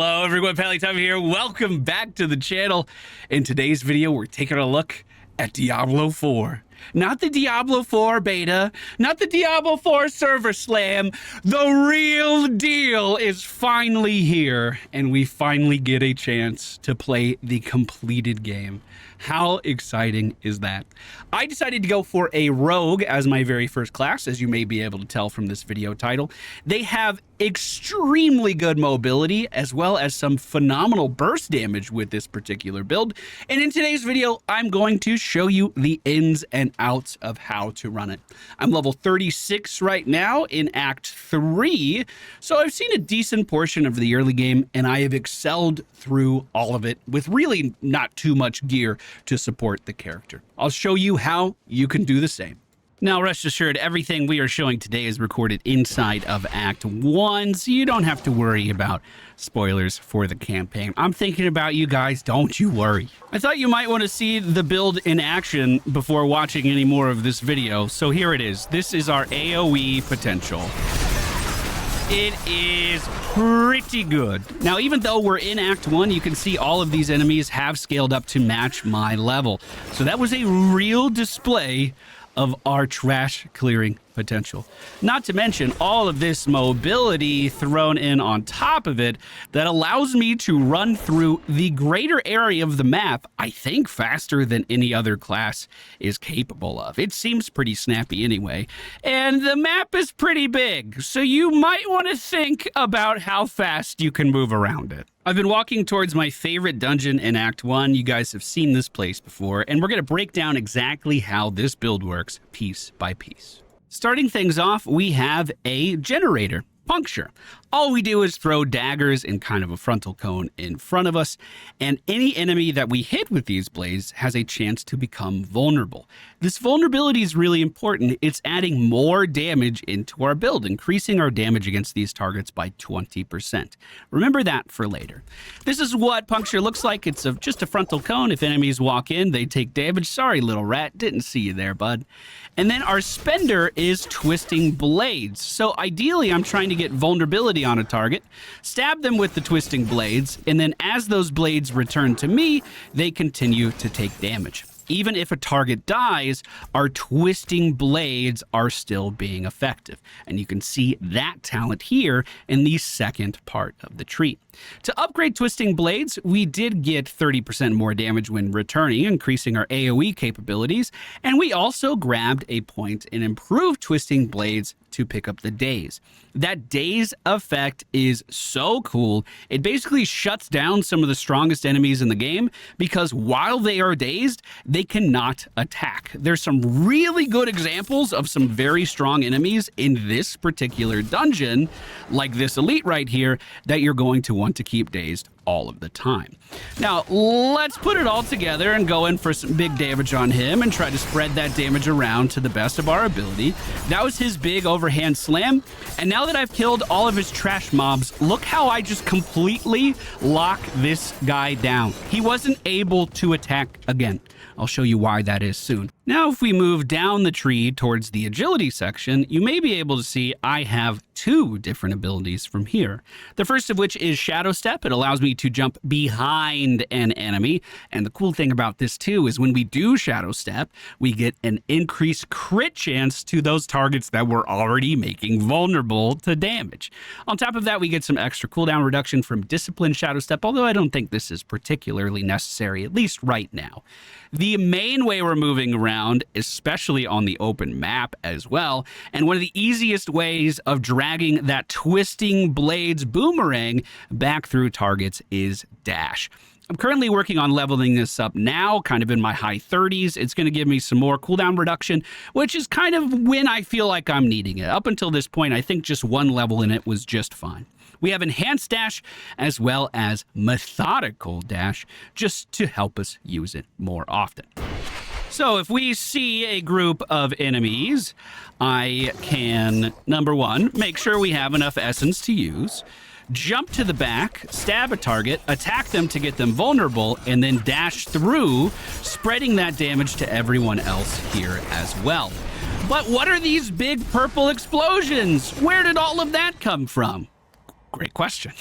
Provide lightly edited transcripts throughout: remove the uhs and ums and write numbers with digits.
Hello everyone, MFPallytime here. Welcome back to the channel. In today's video, we're taking a look at Diablo 4. Not the Diablo 4 beta, not the Diablo 4 server slam. The real deal is finally here, and we finally get a chance to play the completed game. How exciting is that? I decided to go for a rogue as my very first class, as you may be able to tell from this video title. They have extremely good mobility as well as some phenomenal burst damage with this particular build. And in today's video, I'm going to show you the ins and outs of how to run it. I'm level 36 right now in Act 3, so I've seen a decent portion of the early game, and I have excelled through all of it with really not too much gear to support the character. I'll show you how you can do the same. Now, rest assured, everything we are showing today is recorded inside of Act 1, so you don't have to worry about spoilers for the campaign. I'm thinking about you guys, don't you worry. I thought you might want to see the build in action before watching any more of this video, so here it is. This is our AoE potential. It is pretty good. Now, even though we're in Act 1, you can see all of these enemies have scaled up to match my level. So that was a real display of our trash clearing potential. Not to mention all of this mobility thrown in on top of it that allows me to run through the greater area of the map, I think, faster than any other class is capable of. It seems pretty snappy anyway. And the map is pretty big, so you might want to think about how fast you can move around it. I've been walking towards my favorite dungeon in Act 1. You guys have seen this place before, and we're going to break down exactly how this build works piece by piece. Starting things off, we have a generator, puncture. All we do is throw daggers in kind of a frontal cone in front of us, and any enemy that we hit with these blades has a chance to become vulnerable. This vulnerability is really important. It's adding more damage into our build, increasing our damage against these targets by 20%. Remember that for later. This is what puncture looks like. It's just a frontal cone. If enemies walk in, they take damage. Sorry, little rat. Didn't see you there, bud. And then our spender is twisting blades. So ideally, I'm trying to get vulnerability on a target, stab them with the twisting blades, and then as those blades return to me, they continue to take damage. Even if a target dies, our twisting blades are still being effective. And you can see that talent here in the second part of the tree. To upgrade twisting blades, we did get 30% more damage when returning, increasing our AoE capabilities. And we also grabbed a point and improved twisting blades to pick up the daze. That daze effect is so cool. It basically shuts down some of the strongest enemies in the game because while they are dazed, they cannot attack. There's some really good examples of some very strong enemies in this particular dungeon, like this elite right here, that you're going to want to keep dazed all of the time. Now, let's put it all together and go in for some big damage on him and try to spread that damage around to the best of our ability. That was his big overhand slam. And now that I've killed all of his trash mobs, look how I just completely lock this guy down. He wasn't able to attack again. I'll show you why that is soon. Now, if we move down the tree towards the agility section, you may be able to see I have two different abilities from here. The first of which is Shadow Step. It allows me to jump behind an enemy. And the cool thing about this too is when we do Shadow Step, we get an increased crit chance to those targets that we're already making vulnerable to damage. On top of that, we get some extra cooldown reduction from Discipline Shadow Step, although I don't think this is particularly necessary, at least right now. The main way we're moving around, especially on the open map as well, and one of the easiest ways of dragging that twisting blades boomerang back through targets is dash. I'm currently working on leveling this up now, kind of in my high 30s. It's going to give me some more cooldown reduction, which is kind of when I feel like I'm needing it. Up until this point, I think just one level in it was just fine. We have enhanced dash as well as methodical dash just to help us use it more often. So if we see a group of enemies, I can, number one, make sure we have enough essence to use, jump to the back, stab a target, attack them to get them vulnerable, and then dash through, spreading that damage to everyone else here as well. But what are these big purple explosions? Where did all of that come from? Great question.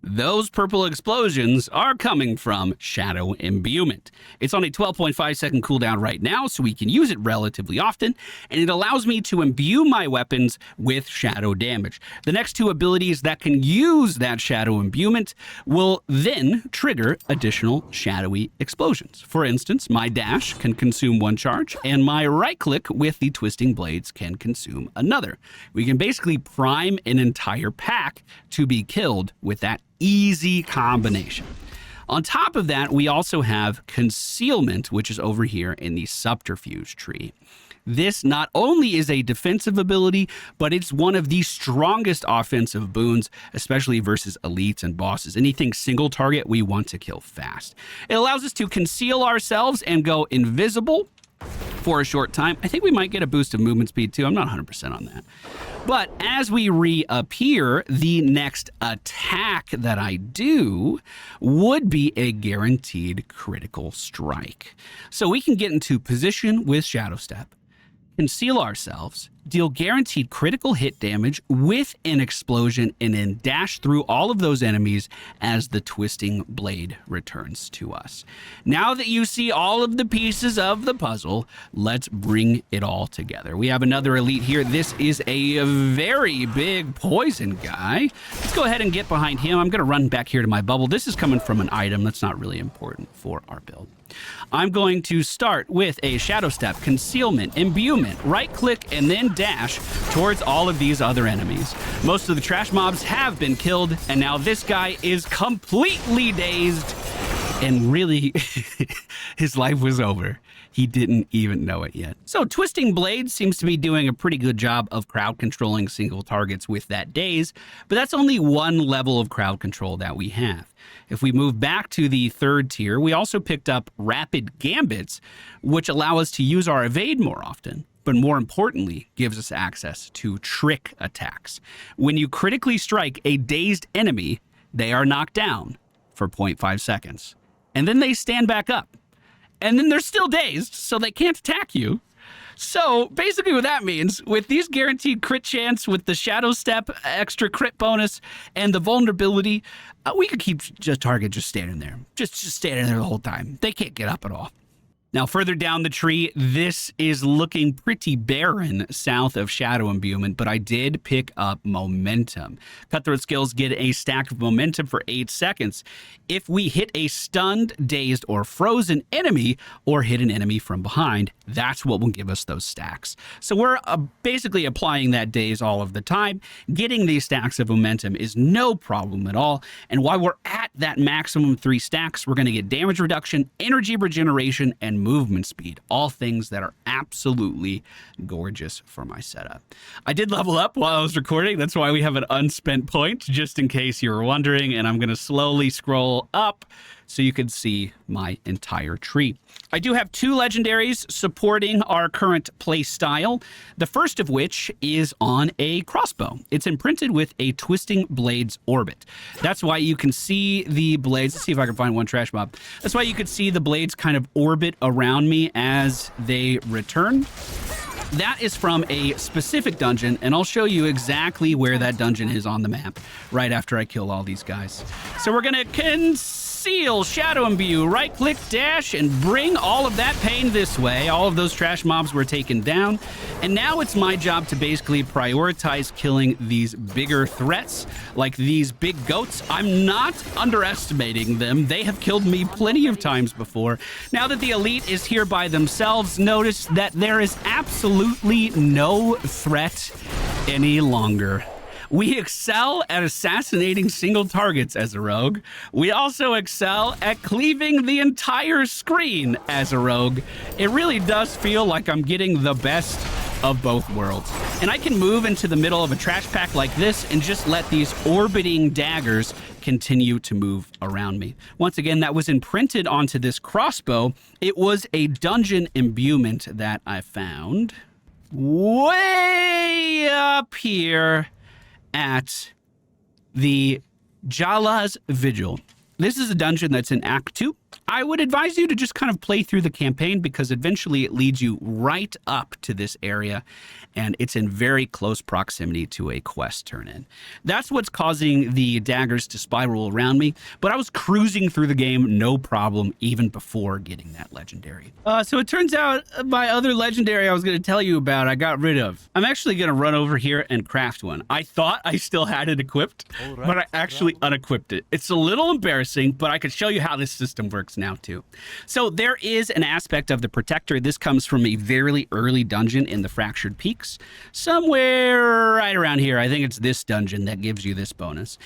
Those purple explosions are coming from Shadow Imbuement. It's on a 12.5 second cooldown right now, so we can use it relatively often, and it allows me to imbue my weapons with shadow damage. The next two abilities that can use that Shadow Imbuement will then trigger additional shadowy explosions. For instance, my dash can consume one charge, and my right click with the twisting blades can consume another. We can basically prime an entire pack to be killed with that easy combination. On top of that, we also have Concealment, which is over here in the Subterfuge tree. This not only is a defensive ability, but it's one of the strongest offensive boons, especially versus elites and bosses. Anything single target we want to kill fast. It allows us to conceal ourselves and go invisible for a short time. I think we might get a boost of movement speed too. I'm not 100% on that. But as we reappear, the next attack that I do would be a guaranteed critical strike. So we can get into position with Shadow Step, conceal ourselves, deal guaranteed critical hit damage with an explosion, and then dash through all of those enemies as the twisting blade returns to us. Now that you see all of the pieces of the puzzle, let's bring it all together. We have another elite here. This is a very big poison guy. Let's go ahead and get behind him. I'm going to run back here to my bubble. This is coming from an item that's not really important for our build. I'm going to start with a Shadow Step, Concealment, Imbuement, right click, and then dash towards all of these other enemies. Most of the trash mobs have been killed, and now this guy is completely dazed, and really, his life was over. He didn't even know it yet. So Twisting Blade seems to be doing a pretty good job of crowd controlling single targets with that daze, but that's only one level of crowd control that we have. If we move back to the third tier, we also picked up Rapid Gambits, which allow us to use our evade more often, but more importantly, gives us access to trick attacks. When you critically strike a dazed enemy, they are knocked down for 0.5 seconds, and then they stand back up. And then they're still dazed, so they can't attack you. So basically what that means, with these guaranteed crit chance, with the Shadow Step, extra crit bonus, and the vulnerability, we could keep just target just standing there. Just standing there the whole time. They can't get up at all. Now, further down the tree, this is looking pretty barren south of Shadow Imbuement, but I did pick up Momentum. Cutthroat skills get a stack of Momentum for 8 seconds. If we hit a stunned, dazed, or frozen enemy, or hit an enemy from behind, that's what will give us those stacks. So we're basically applying that daze all of the time. Getting these stacks of Momentum is no problem at all. And while we're at that maximum 3 stacks, we're going to get damage reduction, energy regeneration, and movement speed, all things that are absolutely gorgeous for my setup. I did level up while I was recording. That's why we have an unspent point, just in case you were wondering, and I'm going to slowly scroll up so you can see my entire tree. I do have 2 legendaries supporting our current play style, the first of which is on a crossbow. It's imprinted with a Twisting Blades orbit. That's why you can see the blades. Let's see if I can find one trash mob. That's why you could see the blades kind of orbit around me as they return. That is from a specific dungeon, and I'll show you exactly where that dungeon is on the map right after I kill all these guys. So we're going to conceal, Shadow Imbue, right-click, dash, and bring all of that pain this way. All of those trash mobs were taken down, and now it's my job to basically prioritize killing these bigger threats, like these big goats. I'm not underestimating them. They have killed me plenty of times before. Now that the elite is here by themselves, notice that there is absolutely no threat any longer. We excel at assassinating single targets as a rogue. We also excel at cleaving the entire screen as a rogue. It really does feel like I'm getting the best of both worlds. And I can move into the middle of a trash pack like this and just let these orbiting daggers continue to move around me. Once again, that was imprinted onto this crossbow. It was a dungeon imbuement that I found way up here at the Jala's Vigil. This is a dungeon that's in Act 2. I would advise you to just kind of play through the campaign because eventually it leads you right up to this area and it's in very close proximity to a quest turn-in. That's what's causing the daggers to spiral around me, but I was cruising through the game no problem even before getting that legendary. So it turns out my other legendary I was going to tell you about I got rid of. I'm actually going to run over here and craft one. I thought I still had it equipped, but I actually unequipped it. It's a little embarrassing, but I could show you how this system works now too. So there is an aspect of the protector. This comes from a very early dungeon in the Fractured Peaks. Somewhere right around here. I think it's this dungeon that gives you this bonus.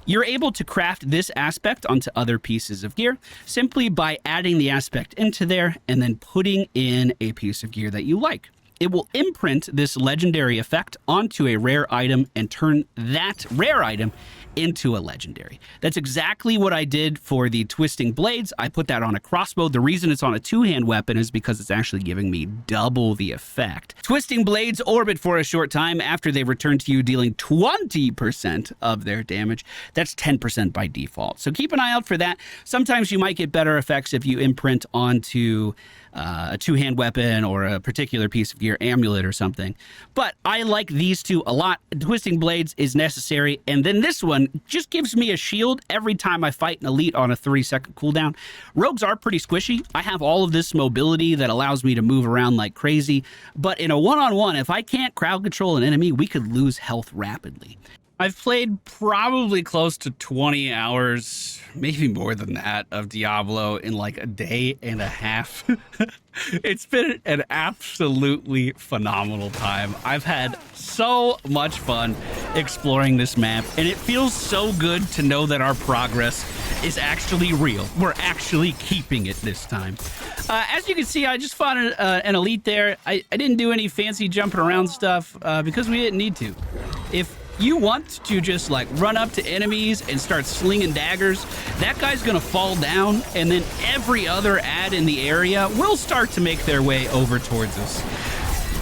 You're able to craft this aspect onto other pieces of gear simply by adding the aspect into there and then putting in a piece of gear that you like. It will imprint this legendary effect onto a rare item and turn that rare item into a legendary. That's exactly what I did for the Twisting Blades. I put that on a crossbow. The reason it's on a two-hand weapon is because it's actually giving me double the effect. Twisting Blades orbit for a short time after they return to you, dealing 20% of their damage. That's 10% by default. So keep an eye out for that. Sometimes you might get better effects if you imprint onto a two-hand weapon or a particular piece of gear, amulet or something. But I like these two a lot. Twisting Blades is necessary, and then this one just gives me a shield every time I fight an elite on a 30-second cooldown. Rogues are pretty squishy. I have all of this mobility that allows me to move around like crazy, but in a one-on-one, if I can't crowd control an enemy, we could lose health rapidly. I've played probably close to 20 hours, maybe more than that, of Diablo in like a day and a half. It's been an absolutely phenomenal time. I've had so much fun exploring this map, and it feels so good to know that our progress is actually real. We're actually keeping it this time. As you can see, I just fought an elite there. I didn't do any fancy jumping around stuff because we didn't need to. If you want to just like run up to enemies and start slinging daggers, that guy's gonna fall down, and then every other ad in the area will start to make their way over towards us.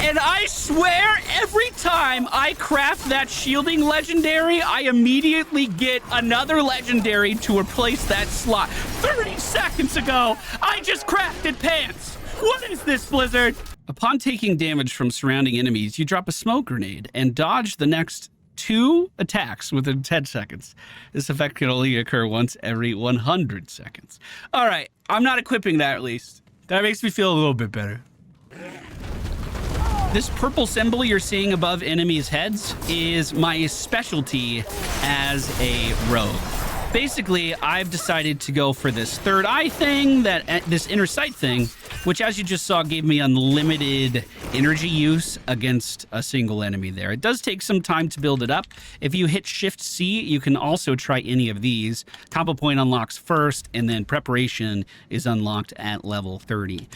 And I swear, every time I craft that shielding legendary, I immediately get another legendary to replace that slot. 30 seconds ago, I just crafted pants. What is this, Blizzard? Upon taking damage from surrounding enemies, you drop a smoke grenade and dodge the next 2 attacks within 10 seconds. This effect can only occur once every 100 seconds. All right, I'm not equipping that at least. That makes me feel a little bit better. This purple symbol you're seeing above enemies' heads is my specialty as a rogue. Basically, I've decided to go for this third eye thing, this inner sight thing, which, as you just saw, gave me unlimited energy use against a single enemy there. It does take some time to build it up. If you hit Shift-C, you can also try any of these. Combo point unlocks first, and then preparation is unlocked at level 30.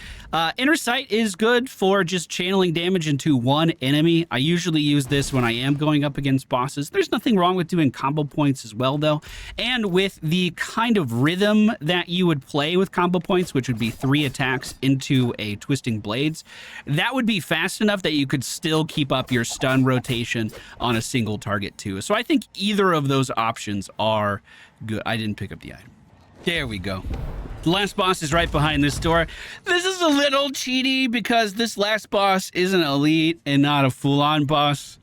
Inner sight is good for just channeling damage into one enemy. I usually use this when I am going up against bosses. There's nothing wrong with doing combo points as well, though. And with the kind of rhythm that you would play with combo points, which would be 3 attacks into a Twisting Blades, that would be fast enough that you could still keep up your stun rotation on a single target too. So I think either of those options are good. I didn't pick up the item. There we go. The last boss is right behind this door. This is a little cheaty because this last boss is an elite and not a full-on boss.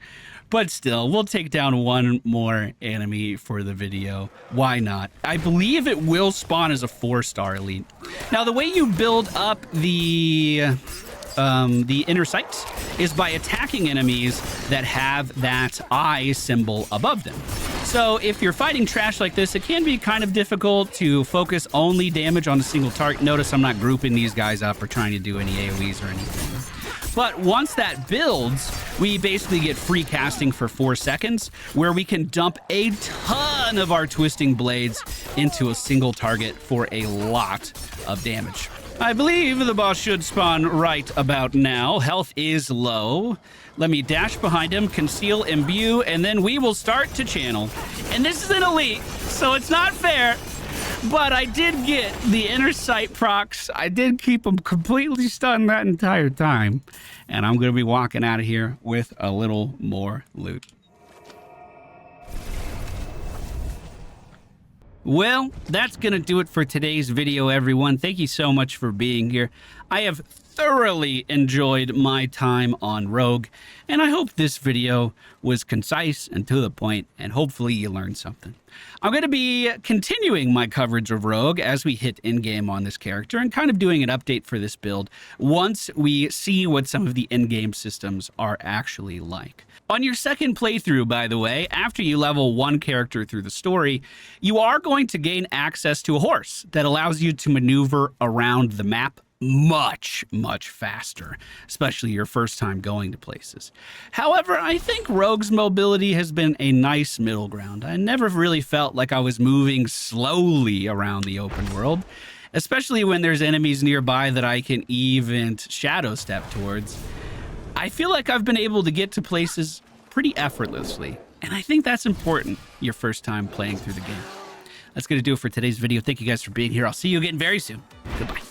But still, we'll take down one more enemy for the video. Why not? I believe it will spawn as a 4-star elite. Now, the way you build up the inner sight is by attacking enemies that have that eye symbol above them. So if you're fighting trash like this, it can be kind of difficult to focus only damage on a single target. Notice I'm not grouping these guys up or trying to do any AoEs or anything. But once that builds, we basically get free casting for 4 seconds, where we can dump a ton of our Twisting Blades into a single target for a lot of damage. I believe the boss should spawn right about now. Health is low. Let me dash behind him, conceal, imbue, and then we will start to channel. And this is an elite, so it's not fair. But I did get the inner sight procs. I did keep them completely stunned that entire time. And I'm going to be walking out of here with a little more loot. Well, that's going to do it for today's video, everyone. Thank you so much for being here. I have thoroughly enjoyed my time on Rogue, and I hope this video was concise and to the point, and hopefully you learned something. I'm going to be continuing my coverage of Rogue as we hit in-game on this character and kind of doing an update for this build once we see what some of the in-game systems are actually like. On your second playthrough, by the way, after you level one character through the story, you are going to gain access to a horse that allows you to maneuver around the map much faster, especially your first time going to places. However, I think Rogue's mobility has been a nice middle ground. I never really felt like I was moving slowly around the open world, especially when there's enemies nearby that I can even shadow step towards. I feel like I've been able to get to places pretty effortlessly, and I think that's important your first time playing through the game. That's going to do it for today's video. Thank you guys for being here. I'll see you again very soon. Goodbye.